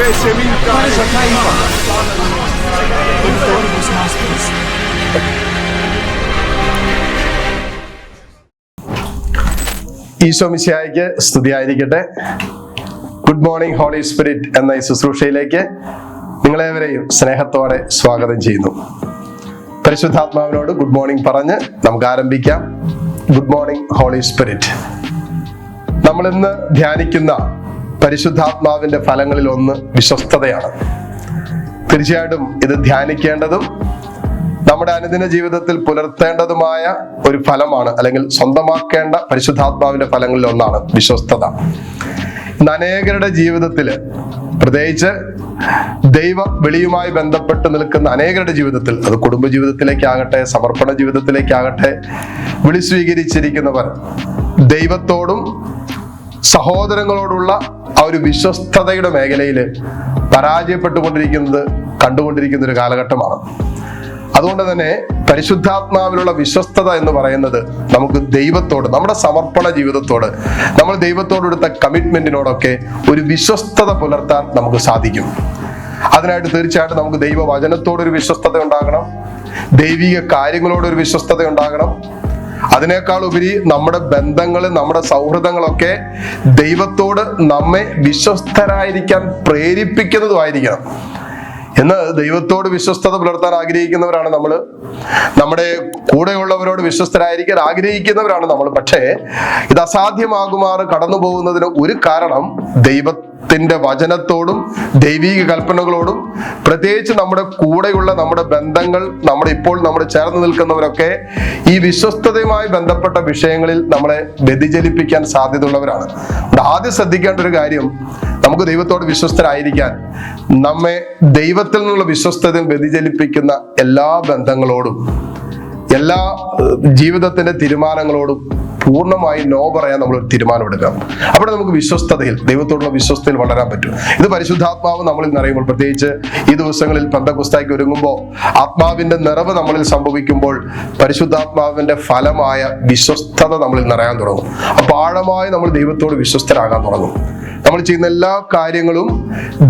ഈശോ മിശിഹായ്ക്ക് സ്തുതിയായിരിക്കട്ടെ. Good morning holy spirit എന്ന ഈ ശുശ്രൂഷയിലേക്ക് നിങ്ങളേവരെയും സ്നേഹത്തോടെ സ്വാഗതം ചെയ്യുന്നു. പരിശുദ്ധാത്മാവിനോട് ഗുഡ് മോർണിംഗ് പറഞ്ഞ് നമുക്ക് ആരംഭിക്കാം. Good morning holy spirit. നമ്മൾ ഇന്ന് ധ്യാനിക്കുന്ന പരിശുദ്ധാത്മാവിന്റെ ഫലങ്ങളിൽ ഒന്ന് വിശ്വസ്തതയാണ്. തീർച്ചയായിട്ടും ഇത് ധ്യാനിക്കേണ്ടതും നമ്മുടെ അനുദിന ജീവിതത്തിൽ പുലർത്തേണ്ടതുമായ ഒരു ഫലമാണ്, അല്ലെങ്കിൽ സ്വന്തമാക്കേണ്ട പരിശുദ്ധാത്മാവിന്റെ ഫലങ്ങളിൽ ഒന്നാണ് വിശ്വസ്തത. ഇന്ന് അനേകരുടെ ജീവിതത്തില്, പ്രത്യേകിച്ച് ദൈവ വിളിയുമായി ബന്ധപ്പെട്ട് നിൽക്കുന്ന അനേകരുടെ ജീവിതത്തിൽ, അത് കുടുംബ ജീവിതത്തിലേക്കാകട്ടെ, സമർപ്പണ ജീവിതത്തിലേക്കാകട്ടെ, വിളി സ്വീകരിച്ചിരിക്കുന്നവർ ദൈവത്തോടും സഹോദരങ്ങളോടുള്ള ആ ഒരു വിശ്വസ്തതയുടെ മേഖലയിൽ കണ്ടുകൊണ്ടിരിക്കുന്ന ഒരു കാലഘട്ടമാണ്. അതുകൊണ്ട് തന്നെ പരിശുദ്ധാത്മാവിലുള്ള വിശ്വസ്തത എന്ന് പറയുന്നത് നമുക്ക് ദൈവത്തോട്, നമ്മുടെ സമർപ്പണ ജീവിതത്തോട്, നമ്മൾ ദൈവത്തോടെടുത്ത കമ്മിറ്റ്മെന്റിനോടൊക്കെ ഒരു വിശ്വസ്തത പുലർത്താൻ നമുക്ക് സാധിക്കും. അതിനായിട്ട് തീർച്ചയായിട്ടും നമുക്ക് ദൈവവചനത്തോടൊരു വിശ്വസ്തത ഉണ്ടാകണം, ദൈവിക കാര്യങ്ങളോടൊരു വിശ്വസ്തത ഉണ്ടാകണം. അതിനേക്കാൾ ഉപരി നമ്മുടെ ബന്ധങ്ങൾ, നമ്മുടെ സൗഹൃദങ്ങളൊക്കെ ദൈവത്തോട് നമ്മെ വിശ്വസ്തരായിരിക്കാൻ പ്രേരിപ്പിക്കുന്നതുമായിരിക്കണം. എന്ന് ദൈവത്തോട് വിശ്വസ്തത പുലർത്താൻ ആഗ്രഹിക്കുന്നവരാണ് നമ്മൾ, നമ്മുടെ കൂടെയുള്ളവരോട് വിശ്വസ്തരായിരിക്കാൻ ആഗ്രഹിക്കുന്നവരാണ് നമ്മൾ. പക്ഷേ ഇത് അസാധ്യമാകുമാറ് കടന്നു പോകുന്നതിന് ഒരു കാരണം ദൈവത്തിന്റെ വചനത്തോടും ദൈവീക കൽപ്പനകളോടും, പ്രത്യേകിച്ച് നമ്മുടെ കൂടെയുള്ള നമ്മുടെ ബന്ധങ്ങൾ, നമ്മുടെ ചേർന്ന് നിൽക്കുന്നവരൊക്കെ ഈ വിശ്വസ്തതയുമായി ബന്ധപ്പെട്ട വിഷയങ്ങളിൽ നമ്മളെ വ്യതിചലിപ്പിക്കാൻ സാധ്യതയുള്ളവരാണ്. ആദ്യം ശ്രദ്ധിക്കേണ്ട ഒരു കാര്യം, നമുക്ക് ദൈവത്തോട് വിശ്വസ്തരായിരിക്കാൻ നമ്മെ ദൈവത്തിൽ നിന്നുള്ള വിശ്വസ്തതയും വ്യതിചലിപ്പിക്കുന്ന എല്ലാ ബന്ധങ്ങളോടും, എല്ലാ ജീവിതത്തിന്റെ തീരുമാനങ്ങളോടും പൂർണ്ണമായി നോ പറയാൻ നമ്മളൊരു തീരുമാനം എടുക്കാം. അവിടെ നമുക്ക് വിശ്വസ്തതയിൽ, ദൈവത്തോടുള്ള വിശ്വസ്തയിൽ വളരാൻ പറ്റും. ഇത് പരിശുദ്ധാത്മാവ് നമ്മളിൽ നിറയുമ്പോൾ, പ്രത്യേകിച്ച് ഈ ദിവസങ്ങളിൽ പെന്തക്കോസ്തായ്ക്ക് ഒരുങ്ങുമ്പോൾ, ആത്മാവിന്റെ നിറവ് നമ്മളിൽ സംഭവിക്കുമ്പോൾ പരിശുദ്ധാത്മാവിന്റെ ഫലമായ വിശ്വസ്തത നമ്മളിൽ നിറയാൻ തുടങ്ങും. അപ്പൊ ആഴമായി നമ്മൾ ദൈവത്തോട് വിശ്വസ്തരാകാൻ തുടങ്ങും. നമ്മൾ ചെയ്യുന്ന എല്ലാ കാര്യങ്ങളും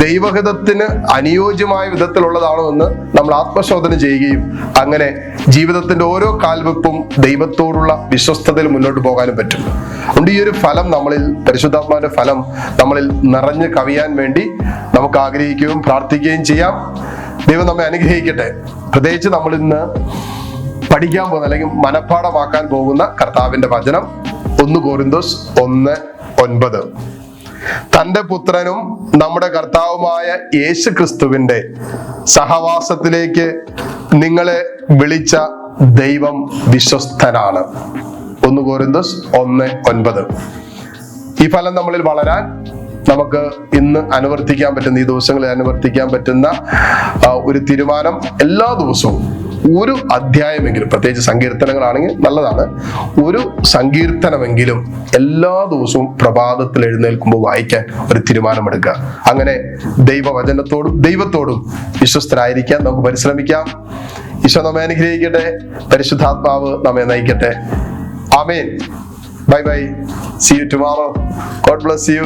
ദൈവഹിതത്തിന് അനുയോജ്യമായ വിധത്തിലുള്ളതാണോ എന്ന് നമ്മൾ ആത്മശോധന ചെയ്യുകയും അങ്ങനെ ജീവിതത്തിന്റെ ഓരോ കാൽവെപ്പും ദൈവത്തോടുള്ള വിശ്വസ്തതയിൽ മുന്നോട്ട് പോകാനും പറ്റും. അതുകൊണ്ട് ഈ ഒരു ഫലം നമ്മളിൽ, പരിശുദ്ധാത്മാവിന്റെ ഫലം നമ്മളിൽ നിറഞ്ഞു കവിയാൻ വേണ്ടി നമുക്ക് ആഗ്രഹിക്കുകയും പ്രാർത്ഥിക്കുകയും ചെയ്യാം. ദൈവം നമ്മെ അനുഗ്രഹിക്കട്ടെ. പ്രത്യേകിച്ച് നമ്മൾ ഇന്ന് പഠിക്കാൻ പോകുന്ന, അല്ലെങ്കിൽ മനഃപ്പാഠമാക്കാൻ പോകുന്ന കർത്താവിന്റെ വചനം 1 കൊരിന്തോസ് 1:9. തന്റെ പുത്രനും നമ്മുടെ കർത്താവുമായ യേശു ക്രിസ്തുവിന്റെ സഹവാസത്തിലേക്ക് നിങ്ങളെ വിളിച്ച ദൈവം വിശ്വസ്തനാണ്. 1 കൊരിന്തോസ് 1:9. ഈ ഫലം നമ്മളിൽ വളരാൻ നമുക്ക് ഇന്ന് അനുവർത്തിക്കാൻ പറ്റുന്ന, ഈ ദിവസങ്ങളിൽ അനുവർത്തിക്കാൻ പറ്റുന്ന ഒരു തീരുമാനം, എല്ലാ ദിവസവും ഒരു അധ്യായമെങ്കിലും, പ്രത്യേകിച്ച് സങ്കീർത്തനങ്ങളാണെങ്കിൽ നല്ലതാണ്, ഒരു സങ്കീർത്തനമെങ്കിലും എല്ലാ ദിവസവും പ്രഭാതത്തിൽ എഴുന്നേൽക്കുമ്പോൾ വായിക്കാൻ ഒരു തീരുമാനമെടുക്കുക. അങ്ങനെ ദൈവവചനത്തോടും ദൈവത്തോടും വിശ്വസ്തരായിരിക്കാൻ നമുക്ക് പരിശ്രമിക്കാം. ഈശോ നമ്മെ അനുഗ്രഹിക്കട്ടെ. പരിശുദ്ധാത്മാവ് നമ്മെ നയിക്കട്ടെ. ആമേൻ. Bye bye. See you tomorrow. God bless you.